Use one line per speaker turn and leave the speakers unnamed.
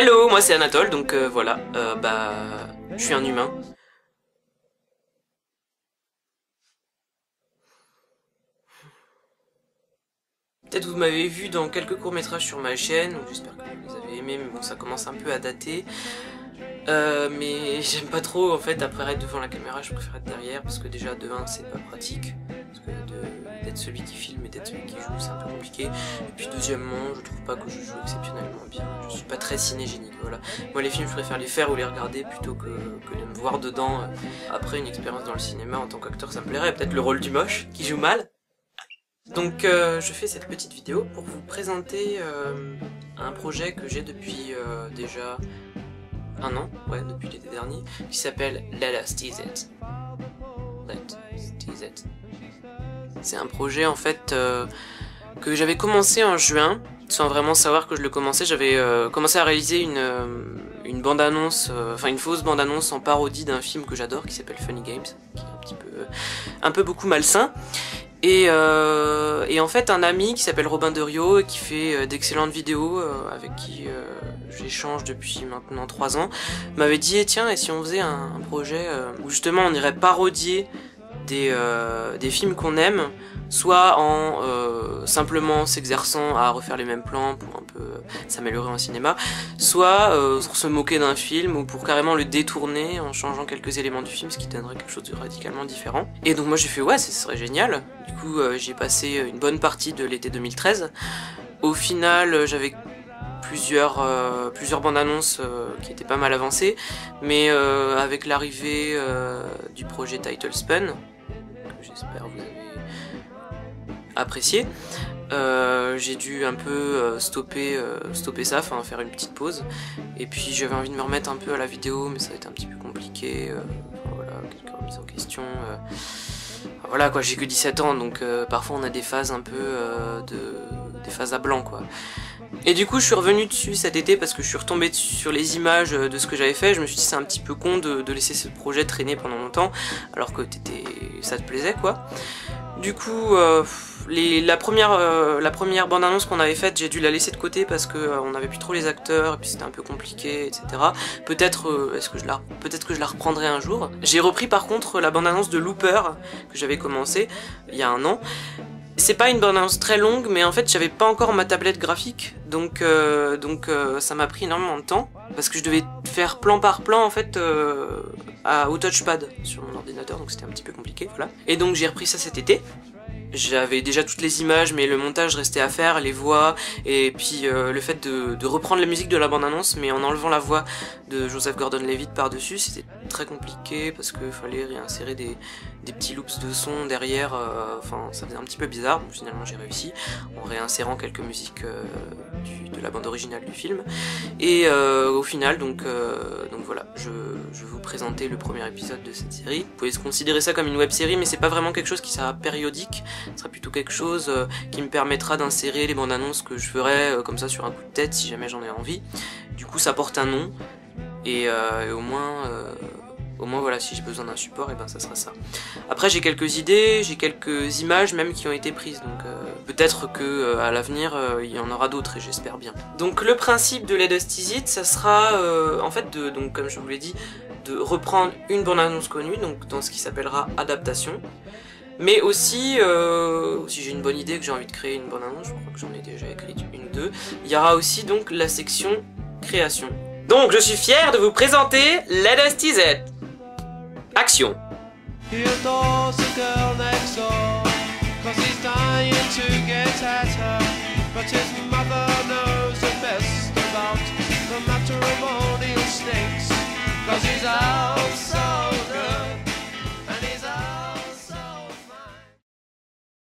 Hello, moi c'est Anatole, donc voilà, je suis un humain. Peut-être vous m'avez vu dans quelques courts-métrages sur ma chaîne, donc j'espère que vous les avez aimés, mais bon ça commence un peu à dater. Mais j'aime pas trop en fait apparaître devant la caméra, je préfère être derrière parce que déjà de 1 c'est pas pratique, parce que d'être celui qui filme et d'être celui qui joue c'est un peu compliqué. Et puis deuxièmement je trouve pas que je joue exceptionnellement bien, je suis pas très cinégénique, voilà. Moi les films je préfère les faire ou les regarder plutôt que de me voir dedans. Après une expérience dans le cinéma en tant qu'acteur ça me plairait, peut-être le rôle du moche qui joue mal. Donc je fais cette petite vidéo pour vous présenter un projet que j'ai depuis déjà un an, ouais, depuis l'été dernier, qui s'appelle Let Us Tease It. Let Us Tease It. C'est un projet en fait que j'avais commencé en juin, sans vraiment savoir que je le commençais. J'avais commencé à réaliser une bande-annonce, enfin une fausse bande-annonce en parodie d'un film que j'adore qui s'appelle Funny Games, qui est un peu beaucoup malsain. Et en fait un ami qui s'appelle Robin Derio et qui fait d'excellentes vidéos avec qui j'échange depuis maintenant 3 ans m'avait dit tiens, et si on faisait un projet où justement on irait parodier des films qu'on aime, soit en simplement s'exerçant à refaire les mêmes plans pour un peu s'améliorer en cinéma, soit pour se moquer d'un film ou pour carrément le détourner en changeant quelques éléments du film, ce qui donnerait quelque chose de radicalement différent. Et donc moi j'ai fait ouais, ce serait génial. Du coup j'ai passé une bonne partie de l'été 2013. Au final j'avais plusieurs bandes annonces qui étaient pas mal avancées, mais avec l'arrivée du projet Title Spun, que j'espère vous avez apprécié, j'ai dû un peu stopper ça, enfin faire une petite pause, et puis j'avais envie de me remettre un peu à la vidéo, mais ça a été un petit peu compliqué, voilà, quelques remises en question, voilà quoi, j'ai que 17 ans, donc parfois on a des phases un peu des phases à blanc quoi. Et du coup je suis revenu dessus cet été parce que je suis retombé sur les images de ce que j'avais fait. Je me suis dit c'est un petit peu con de laisser ce projet traîner pendant longtemps alors que ça te plaisait quoi. Du coup la première bande-annonce qu'on avait faite, j'ai dû la laisser de côté parce que on n'avait plus trop les acteurs et puis c'était un peu compliqué, etc. Peut-être que je la reprendrai un jour. J'ai repris par contre la bande-annonce de Looper que j'avais commencé il y a un an. C'est pas une bande-annonce très longue, mais en fait j'avais pas encore ma tablette graphique, donc ça m'a pris énormément de temps parce que je devais faire plan par plan en fait au touchpad sur mon ordinateur, donc c'était un petit peu compliqué, voilà. Et donc j'ai repris ça cet été. J'avais déjà toutes les images, mais le montage restait à faire, les voix, et puis le fait de reprendre la musique de la bande-annonce, mais en enlevant la voix de Joseph Gordon-Levitt par-dessus, c'était très compliqué parce qu'il fallait réinsérer des petits loops de son derrière, enfin ça faisait un petit peu bizarre, donc finalement j'ai réussi en réinsérant quelques musiques de la bande originale du film, et au final donc voilà, je vais vous présenter le premier épisode de cette série. Vous pouvez considérer ça comme une web série, mais c'est pas vraiment quelque chose qui sera périodique, ce sera plutôt quelque chose qui me permettra d'insérer les bandes annonces que je ferai comme ça sur un coup de tête si jamais j'en ai envie. Du coup ça porte un nom, et au moins voilà, si j'ai besoin d'un support, et ben ça sera ça. Après j'ai quelques idées, j'ai quelques images même qui ont été prises, donc peut-être que à l'avenir il y en aura d'autres et j'espère bien. Donc le principe de Let Us Tease It, ça sera en fait donc comme je vous l'ai dit, de reprendre une bande-annonce connue, donc dans ce qui s'appellera adaptation. Mais aussi, si j'ai une bonne idée que j'ai envie de créer une bande-annonce, je crois que j'en ai déjà écrit une ou deux, il y aura aussi donc la section création. Donc je suis fier de vous présenter Let Us Tease It. Action. He adores the girl next door, 'cause he's dying to get at her, but his